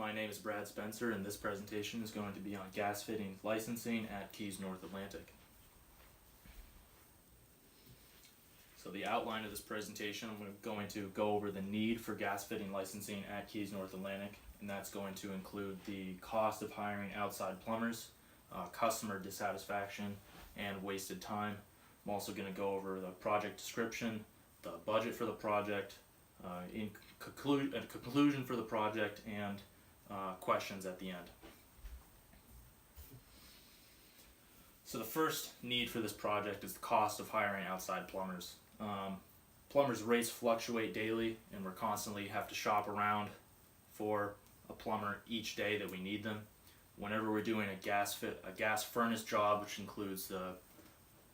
my name is Brad Spencer, and this presentation is going to be on gas fitting licensing at Keys North Atlantic. So the outline of this presentation, I'm going to go over the need for gas fitting licensing at Keys North Atlantic, and that's going to include the cost of hiring outside plumbers, customer dissatisfaction, and wasted time. I'm also going to go over the project description, the budget for the project, in conclusion for the project, and questions at the end. So the first need for this project is the cost of hiring outside plumbers. Plumbers' rates fluctuate daily, and we're constantly have to shop around for a plumber each day that we need them. Whenever we're doing a gas furnace job, which includes the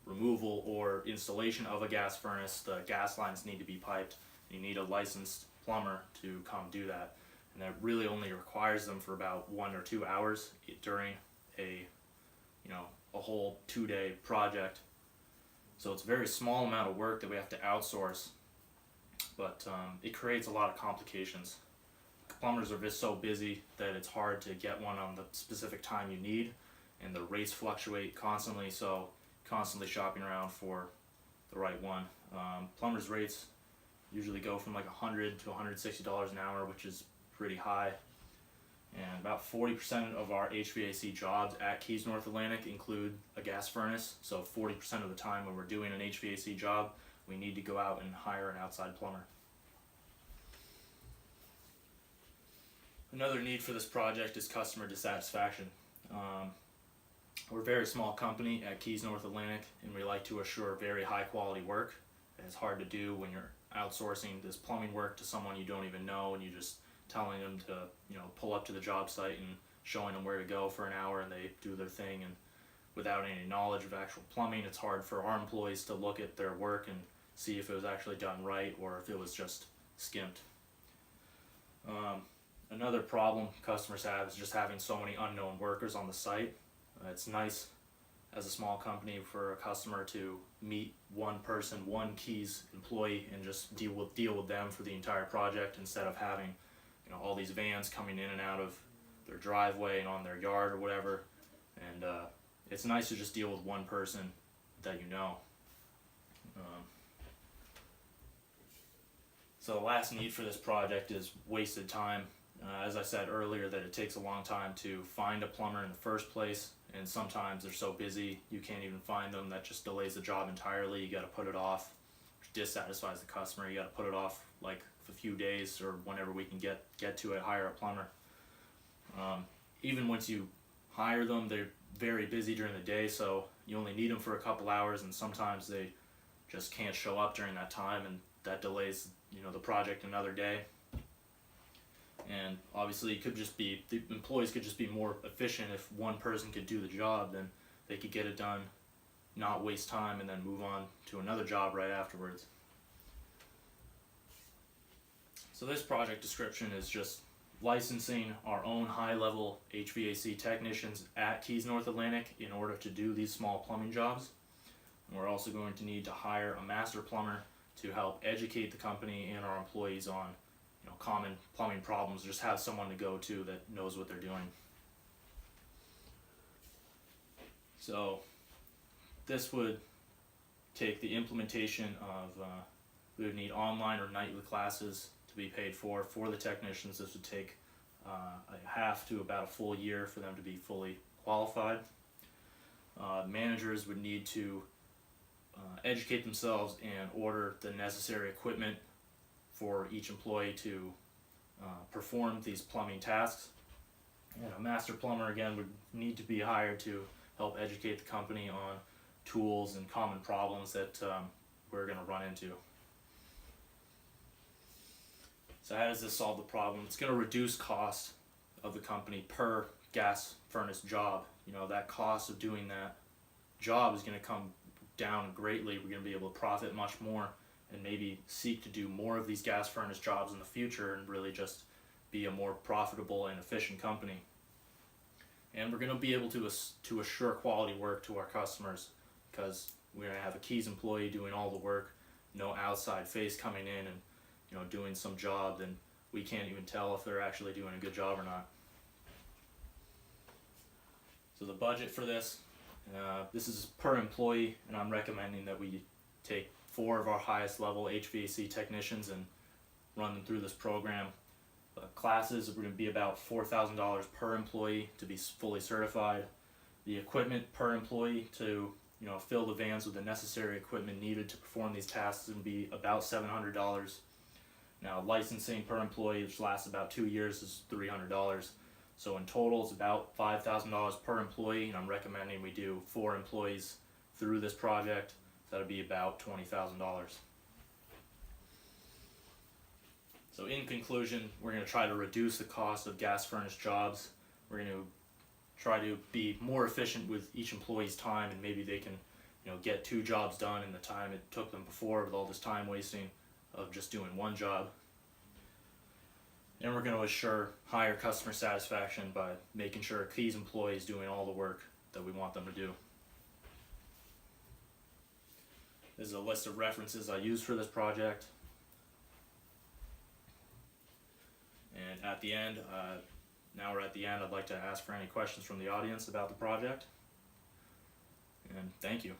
removal or installation of a gas furnace, the gas lines need to be piped. You need a licensed plumber to come do that, and that really only requires them for about 1 or 2 hours during a whole 2-day project. So it's a very small amount of work that we have to outsource, but it creates a lot of complications. Plumbers are just so busy that it's hard to get one on the specific time you need, and the rates fluctuate constantly, so constantly shopping around for the right one. Plumbers' rates usually go from like $100 to $160 an hour, which is pretty high. And about 40% of our HVAC jobs at Keys North Atlantic include a gas furnace. So 40% of the time when we're doing an HVAC job, we need to go out and hire an outside plumber. Another need for this project is customer dissatisfaction. We're a very small company at Keys North Atlantic, and we like to assure very high quality work. It's hard to do when you're outsourcing this plumbing work to someone you don't even know, and you just telling them to pull up to the job site and showing them where to go for an hour, and they do their thing, and without any knowledge of actual plumbing, it's hard for our employees to look at their work and see if it was actually done right or if it was just skimped. Another problem customers have is just having so many unknown workers on the site. It's nice as a small company for a customer to meet one person, one Keys employee, and just deal with them for the entire project, instead of having all these vans coming in and out of their driveway and on their yard or whatever. And it's nice to just deal with one person that you know. So the last need for this project is wasted time. As I said earlier, that it takes a long time to find a plumber in the first place, and sometimes they're so busy you can't even find them. That just delays the job entirely. You got to put it off, which dissatisfies the customer. You got to put it off like a few days, or whenever we can get to it, hire a plumber. Even once you hire them, they're very busy during the day, so you only need them for a couple hours, and sometimes they just can't show up during that time, and that delays the project another day. And obviously the employees could just be more efficient. If one person could do the job, then they could get it done, not waste time, and then move on to another job right afterwards. So this project description is just licensing our own high-level HVAC technicians at Keys North Atlantic in order to do these small plumbing jobs. And we're also going to need to hire a master plumber to help educate the company and our employees on common plumbing problems. Just have someone to go to that knows what they're doing. So this would take the implementation of, we would need online or nightly classes to be paid for the technicians. This would take a half to about a full year for them to be fully qualified. Managers would need to educate themselves and order the necessary equipment for each employee to perform these plumbing tasks. And a master plumber, again, would need to be hired to help educate the company on tools and common problems that we're going to run into. So how does this solve the problem? It's going to reduce cost of the company per gas furnace job. That cost of doing that job is going to come down greatly. We're going to be able to profit much more, and maybe seek to do more of these gas furnace jobs in the future, and really just be a more profitable and efficient company. And we're going to be able to assure quality work to our customers, because we're going to have a Keys employee doing all the work, no outside face coming in and doing some job, then we can't even tell if they're actually doing a good job or not. So the budget for this, this is per employee, and I'm recommending that we take 4 of our highest level HVAC technicians and run them through this program. Classes are going to be about $4,000 per employee to be fully certified. The equipment per employee to fill the vans with the necessary equipment needed to perform these tasks would be about $700. Now licensing per employee, which lasts about 2 years, is $300. So in total it's about $5,000 per employee, and I'm recommending we do 4 employees through this project. So that'd be about $20,000. So in conclusion, we're going to try to reduce the cost of gas furnace jobs. We're going to try to be more efficient with each employee's time, and maybe they can get 2 jobs done in the time it took them before, with all this time wasting of just doing 1 job. And we're going to assure higher customer satisfaction by making sure Key's employees doing all the work that we want them to do. This is a list of references I used for this project. And at the end, now we're at the end, I'd like to ask for any questions from the audience about the project. And thank you.